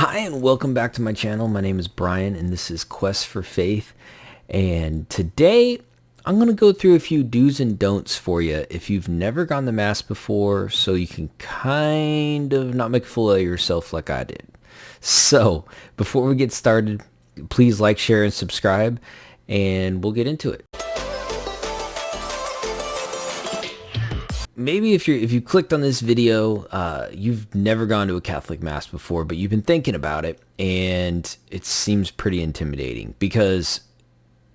Hi and welcome back to my channel. My name is Brian and this is Quest for Faith. And today I'm going to go through a few do's and don'ts for you if you've never gone to Mass before, so you can kind of not make a fool of yourself like I did. So before we get started, please like, share, and subscribe, and we'll get into it. Maybe if you clicked on this video, you've never gone to a Catholic Mass before, but you've been thinking about it, and it seems pretty intimidating because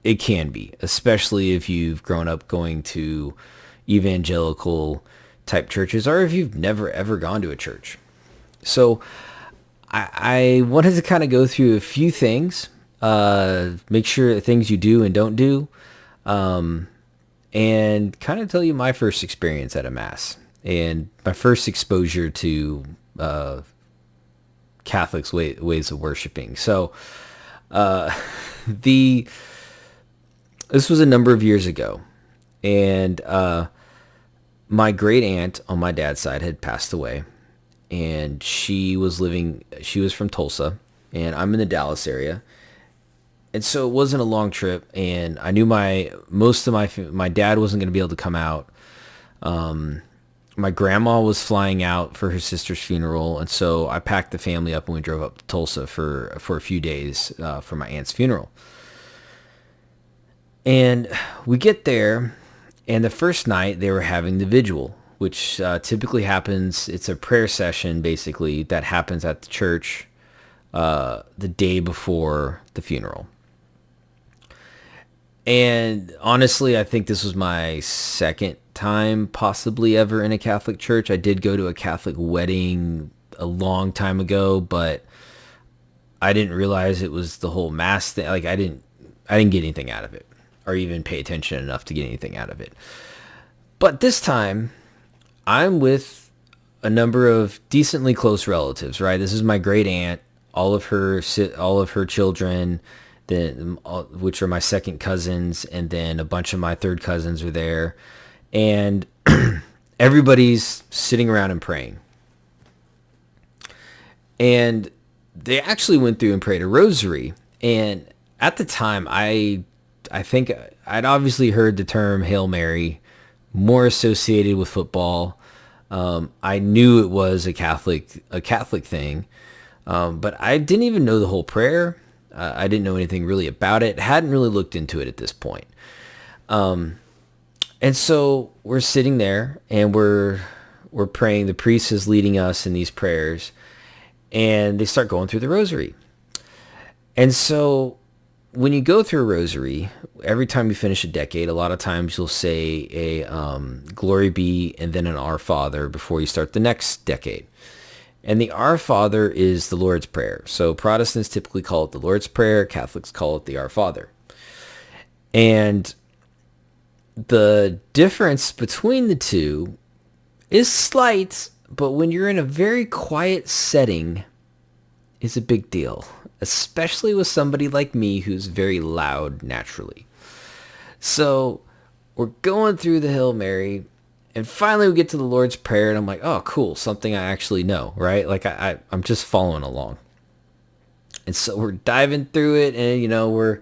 it can be, especially if you've grown up going to evangelical type churches, or if you've never ever gone to a church. So I wanted to kind of go through a few things, make sure things you do and don't do, and kind of tell you my first experience at a Mass and my first exposure to Catholics' ways of worshiping. So this was a number of years ago, and my great aunt on my dad's side had passed away, and she was from Tulsa, and I'm in the Dallas area. And so it wasn't a long trip, and I knew my dad wasn't going to be able to come out. My grandma was flying out for her sister's funeral, and so I packed the family up and we drove up to Tulsa for a few days for my aunt's funeral. And we get there, and the first night they were having the vigil, which typically happens. It's a prayer session, basically, that happens at the church the day before the funeral. And honestly, I think this was my second time possibly ever in a Catholic church. I did go to a Catholic wedding a long time ago, but I didn't realize it was the whole Mass thing. Like I didn't get anything out of it, or even pay attention enough to get anything out of it. But this time, I'm with a number of decently close relatives, right? This is my great aunt, all of her children, which are my second cousins, and then a bunch of my third cousins are there, and everybody's sitting around and praying. And they actually went through and prayed a rosary, and at the time I think I'd obviously heard the term Hail Mary more associated with football. I knew it was a Catholic thing, but I didn't even know the whole prayer. I didn't know anything really about it. Hadn't really looked into it at this point. And so we're sitting there and we're praying. The priest is leading us in these prayers, and they start going through the rosary. And so when you go through a rosary, every time you finish a decade, a lot of times you'll say a Glory Be and then an Our Father before you start the next decade. And the Our Father is the Lord's Prayer. So Protestants typically call it the Lord's Prayer. Catholics call it the Our Father. And the difference between the two is slight, but when you're in a very quiet setting, it's a big deal, especially with somebody like me who's very loud naturally. So we're going through the Hail Mary, and finally we get to the Lord's Prayer, and I'm like, oh, cool, something I actually know, right? Like I'm just following along. And so we're diving through it, and we're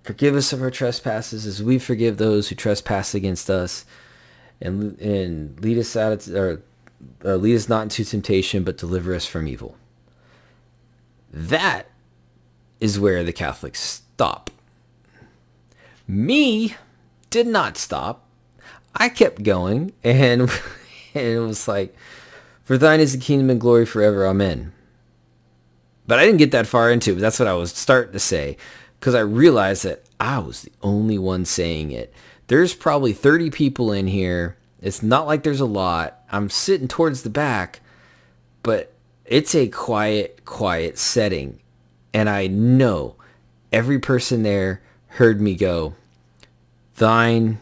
forgive us of our trespasses as we forgive those who trespass against us, and lead us lead us not into temptation, but deliver us from evil. That is where the Catholics stop. Me did not stop. I kept going, and it was like, for thine is the kingdom and glory forever, amen. But I didn't get that far into it. That's what I was starting to say, because I realized that I was the only one saying it. There's probably 30 people in here. It's not like there's a lot. I'm sitting towards the back, but it's a quiet setting. And I know every person there heard me go, thine.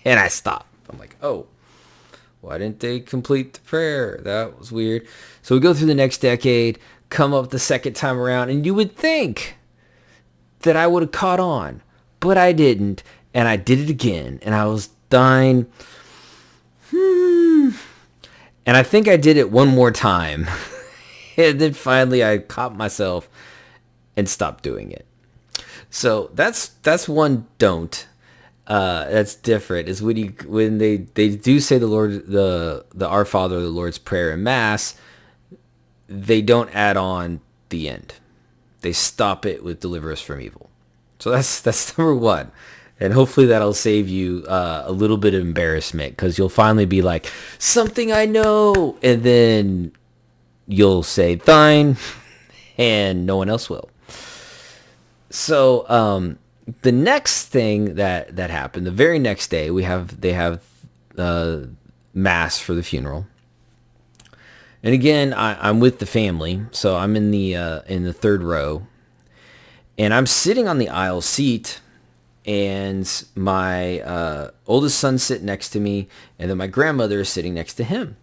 And I stopped. I'm like, oh, why didn't they complete the prayer? That was weird. So we go through the next decade, come up the second time around, and you would think that I would have caught on, but I didn't. And I did it again, and I was dying. And I think I did it one more time. And then finally I caught myself and stopped doing it. So that's one don't. That's different. Is when they do say the Our Father, the Lord's Prayer in Mass, they don't add on the end. They stop it with "Deliver us from evil." So that's number one. And hopefully that'll save you a little bit of embarrassment, because you'll finally be like, something I know, and then you'll say thine, and no one else will. So the next thing that happened, the very next day, they have mass for the funeral. And again, I'm with the family, so I'm in the third row, and I'm sitting on the aisle seat. And my oldest son's sitting next to me, and then my grandmother is sitting next to him.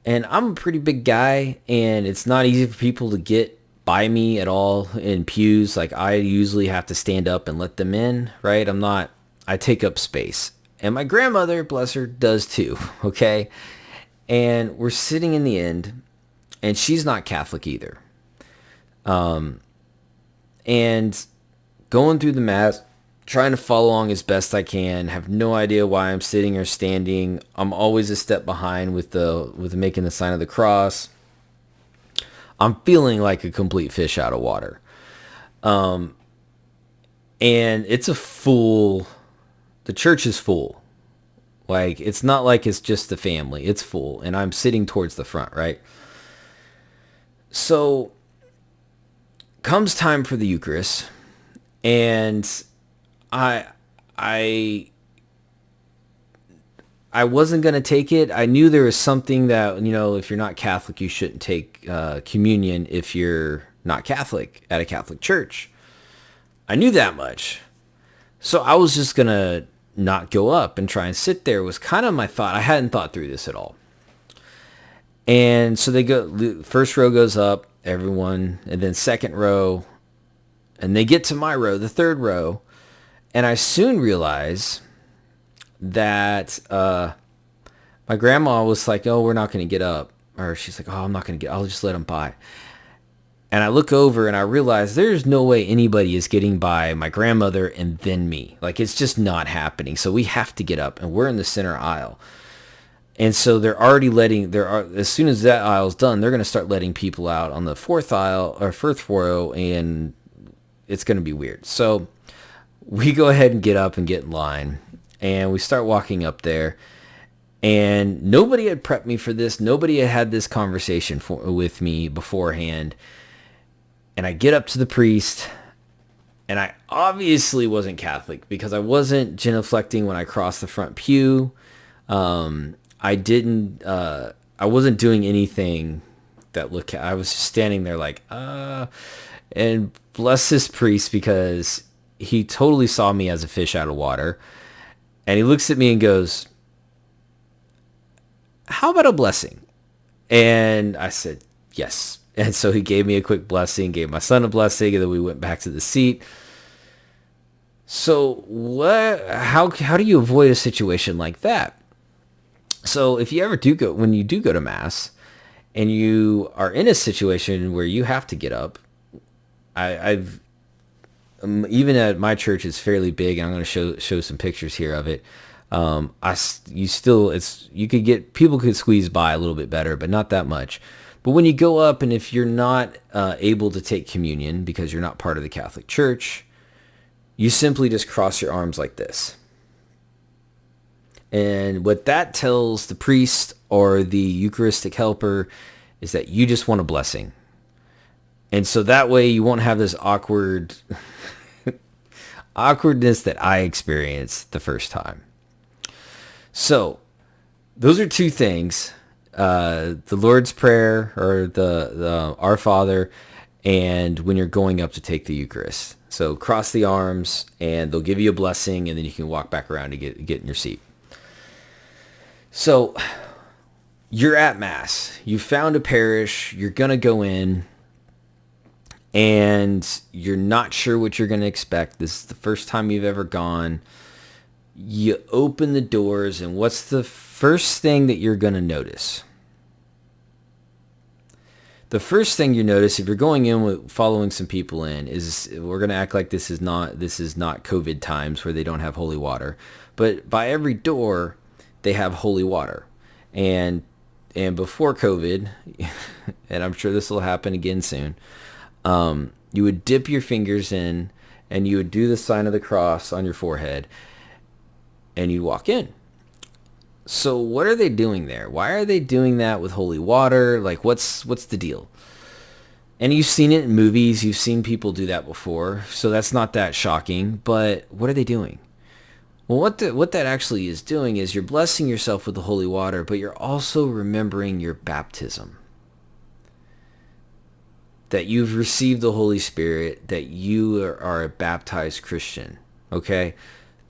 And I'm a pretty big guy, and it's not easy for people to get by me at all in pews. Like, I usually have to stand up and let them in, right? I take up space. And my grandmother, bless her, does too, okay? And we're sitting in the end, and she's not Catholic either. And going through the mass, trying to follow along as best I can, have no idea why I'm sitting or standing. I'm always a step behind with making the sign of the cross. I'm feeling like a complete fish out of water. And it's the church is full. Like, it's not like it's just the family. It's full, and I'm sitting towards the front, right? So comes time for the Eucharist. And I wasn't going to take it. I knew there was something that, if you're not Catholic, you shouldn't take communion if you're not Catholic at a Catholic church. I knew that much. So I was just going to not go up and try and sit there, was kind of my thought. I hadn't thought through this at all. And so the first row goes up, everyone, and then second row. And they get to my row, the third row, and I soon realize that my grandma was like, oh, we're not going to get up. Or she's like, oh, I'm not going to I'll just let them by. And I look over and I realize there's no way anybody is getting by my grandmother and then me. Like, it's just not happening. So we have to get up, and we're in the center aisle. And so they're already as soon as that aisle's done, they're going to start letting people out on the fourth aisle or fourth row, and it's going to be weird. So we go ahead and get up and get in line, and we start walking up there, and nobody had prepped me for this. Nobody had this conversation with me beforehand. And I get up to the priest, and I obviously wasn't Catholic because I wasn't genuflecting when I crossed the front pew. I wasn't doing anything that I was just standing there like, and bless this priest, because he totally saw me as a fish out of water. And he looks at me and goes, how about a blessing? And I said, yes. And so he gave me a quick blessing, gave my son a blessing, and then we went back to the seat. So how do you avoid a situation like that? So if you ever when you do go to Mass and you are in a situation where you have to get up, I've even at my church, it's fairly big, and I'm going to show some pictures here of it. People could squeeze by a little bit better, but not that much. But when you go up, and if you're not able to take communion because you're not part of the Catholic Church, you simply just cross your arms like this. And what that tells the priest or the Eucharistic helper is that you just want a blessing. And so that way you won't have this awkwardness that I experienced the first time. So those are two things. The Lord's Prayer, or the Our Father, and when you're going up to take the Eucharist. So cross the arms, and they'll give you a blessing, and then you can walk back around to get in your seat. So you're at Mass. You found a parish. You're going to go in, and you're not sure what you're going to expect. This is the first time you've ever gone. You open the doors, and what's the first thing that you're going to notice, if you're going in with following some people in, is we're going to act like this is not COVID times where they don't have holy water, but by every door they have holy water. And before COVID, and I'm sure this will happen again soon, you would dip your fingers in and you would do the sign of the cross on your forehead and you walk in. So what are they doing there? Why are they doing that with holy water? Like, what's the deal? And you've seen it in movies. You've seen people do that before. So that's not that shocking. But what are they doing? Well, what that actually is doing is you're blessing yourself with the holy water, but you're also remembering your baptism. That you've received the Holy Spirit, that you are a baptized Christian. Okay?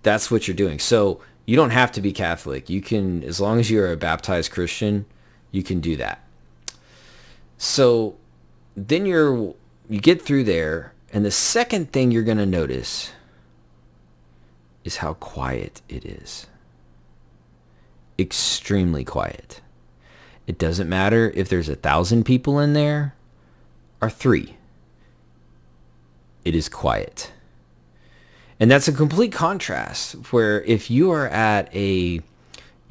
That's what you're doing. So you don't have to be Catholic. You can, as long as you're a baptized Christian, you can do that. So then you get through there, and the second thing you're going to notice is how quiet it is. Extremely quiet. It doesn't matter if there's 1,000 people in there or 3. It is quiet. And that's a complete contrast where if you are at a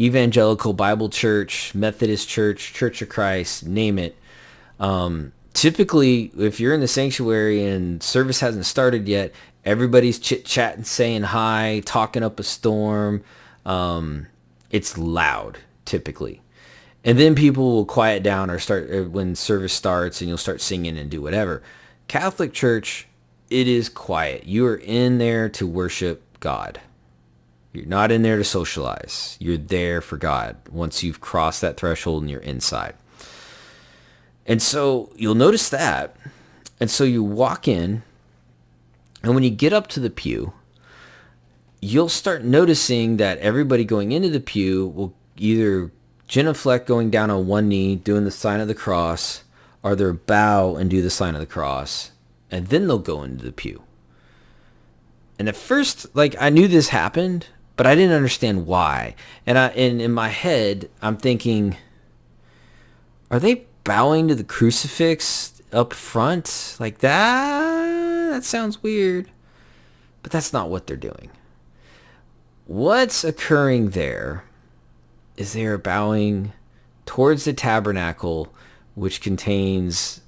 evangelical Bible church, Methodist church, Church of Christ, name it, typically if you're in the sanctuary and service hasn't started yet, everybody's chit-chatting, saying hi, talking up a storm. It's loud, typically. And then people will quiet down or start when service starts, and you'll start singing and do whatever. Catholic Church, it is quiet. You are in there to worship God. You're not in there to socialize. You're there for God once you've crossed that threshold and you're inside. And so you'll notice that. And so you walk in, and when you get up to the pew, you'll start noticing that everybody going into the pew will either genuflect going down on one knee, doing the sign of the cross, or they'll bow and do the sign of the cross, and then they'll go into the pew. And at first, I knew this happened, but I didn't understand why. And in my head, I'm thinking, are they bowing to the crucifix up front like that? That sounds weird. But that's not what they're doing. What's occurring there is they are bowing towards the tabernacle, which contains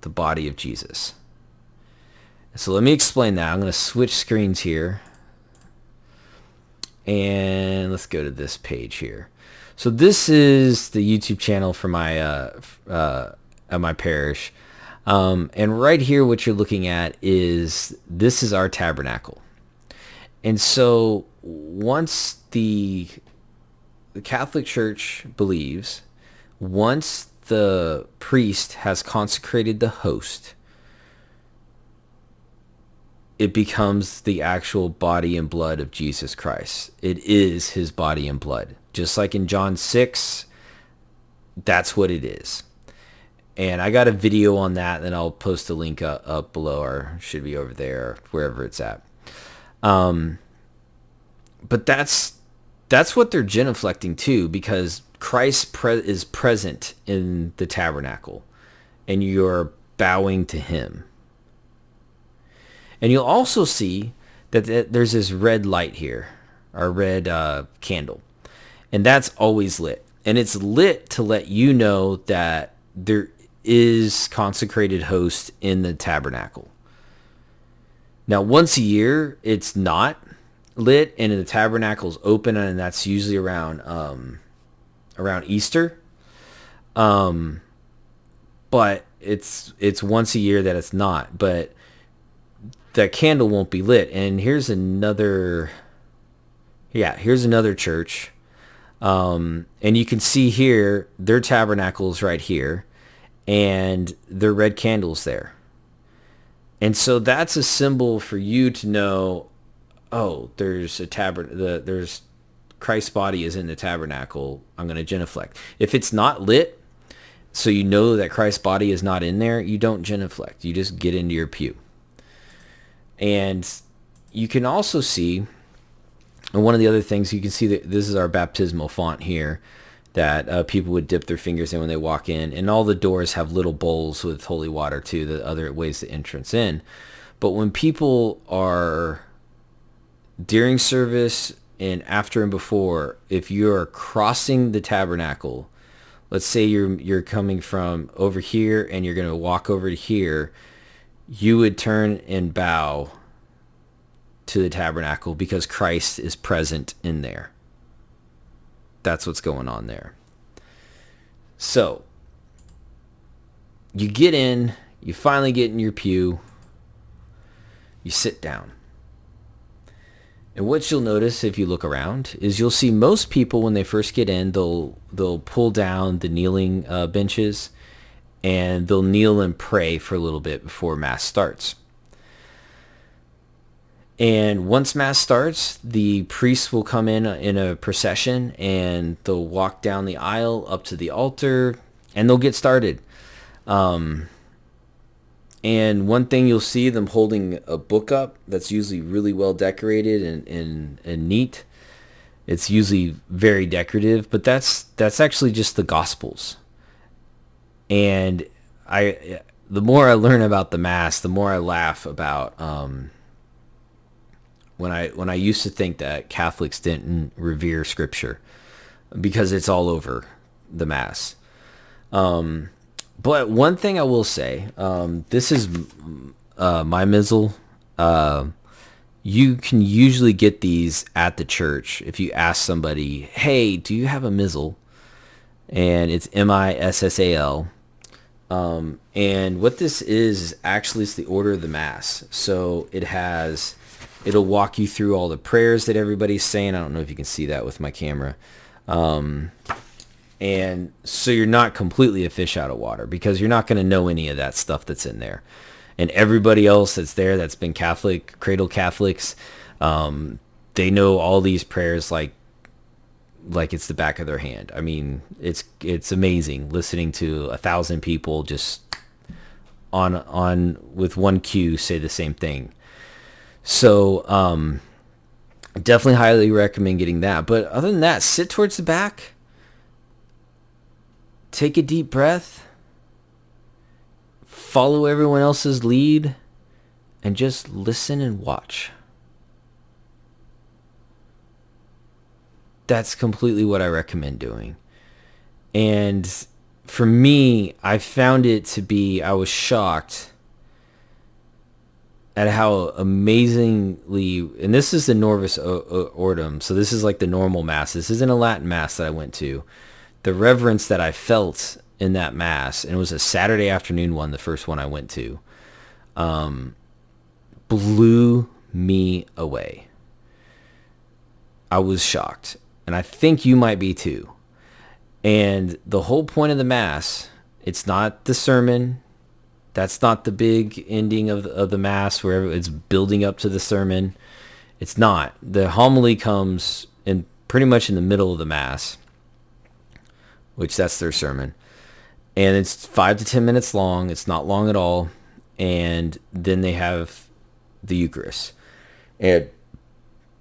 the body of Jesus. So let me explain that. I'm going to switch screens here. And let's go to this page here. So this is the YouTube channel for my my parish. And right here, what you're looking at this is our tabernacle. And so once the Catholic Church believes, once the priest has consecrated the host, it becomes the actual body and blood of Jesus Christ. It is his body and blood. Just like in John 6, that's what it is. And I got a video on that, and I'll post a link up below, or should be over there, wherever it's at. But that's what they're genuflecting to, because Christ is present in the tabernacle, and you're bowing to him. And you'll also see that there's this red light here, or red candle, and that's always lit. And it's lit to let you know that there is consecrated host in the tabernacle. Now, once a year, it's not lit, and the tabernacle's open, and that's usually around Easter. But it's once a year that it's not. But that candle won't be lit. And here's another church. And you can see here, their tabernacle's right here, and their red candle's there. And so that's a symbol for you to know, oh, there's there's Christ's body is in the tabernacle. I'm going to genuflect. If it's not lit, so you know that Christ's body is not in there, you don't genuflect. You just get into your pew. And you can also see And one of the other things, you can see that this is our baptismal font here that people would dip their fingers in when they walk in. And all the doors have little bowls with holy water too, the other ways the entrance in. But when people are during service and after and before, if you're crossing the tabernacle, let's say you're coming from over here and you're going to walk over to here, you would turn and bow to the tabernacle because Christ is present in there. That's what's going on there. So you get in, you finally get in your pew, you sit down. And what you'll notice if you look around is you'll see most people when they first get in, they'll pull down the kneeling benches and they'll kneel and pray for a little bit before Mass starts. And once Mass starts, the priests will come in a procession and they'll walk down the aisle up to the altar and they'll get started. And one thing you'll see them holding a book up that's usually really well decorated and neat. It's usually very decorative, but that's actually just the Gospels. And the more I learn about the Mass, the more I laugh about when I used to think that Catholics didn't revere Scripture because it's all over the Mass. But one thing I will say, this is my missal. You can usually get these at the church if you ask somebody, hey, do you have a missal? And it's MISSAL. And what this is actually is the order of the Mass. So it'll walk you through all the prayers that everybody's saying. I don't know if you can see that with my camera. And so you're not completely a fish out of water because you're not going to know any of that stuff that's in there. And everybody else that's there that's been Catholic, cradle Catholics, they know all these prayers like it's the back of their hand. I mean, it's amazing listening to 1,000 people just on with one cue say the same thing. So definitely highly recommend getting that. But other than that, sit towards the back. Take a deep breath, follow everyone else's lead, and just listen and watch. That's completely what I recommend doing. And for me, I found it to be, I was shocked at how amazingly, and this is the Norvis Ortum, so this is like the normal Mass. This isn't a Latin Mass that I went to. The reverence that I felt in that Mass, and it was a Saturday afternoon one, the first one I went to, blew me away. I was shocked, and I think you might be too. And the whole point of the Mass, it's not the sermon. That's not the big ending of the Mass where it's building up to the sermon. It's not. The homily comes in pretty much in the middle of the Mass, which that's their sermon. And it's 5 to 10 minutes long. It's not long at all. And then they have the Eucharist. And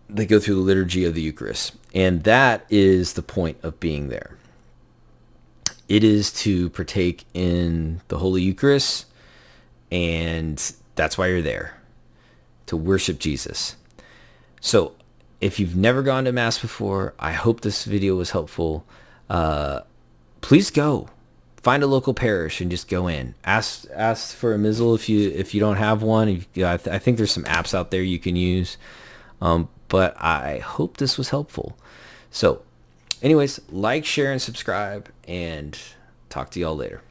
they go through the liturgy of the Eucharist. And that is the point of being there. It is to partake in the Holy Eucharist. And that's why you're there. To worship Jesus. So if you've never gone to Mass before, I hope this video was helpful. Please go. Find a local parish and just go in. Ask for a missal if you don't have one. I think there's some apps out there you can use. But I hope this was helpful. So anyways, like, share, and subscribe, and talk to y'all later.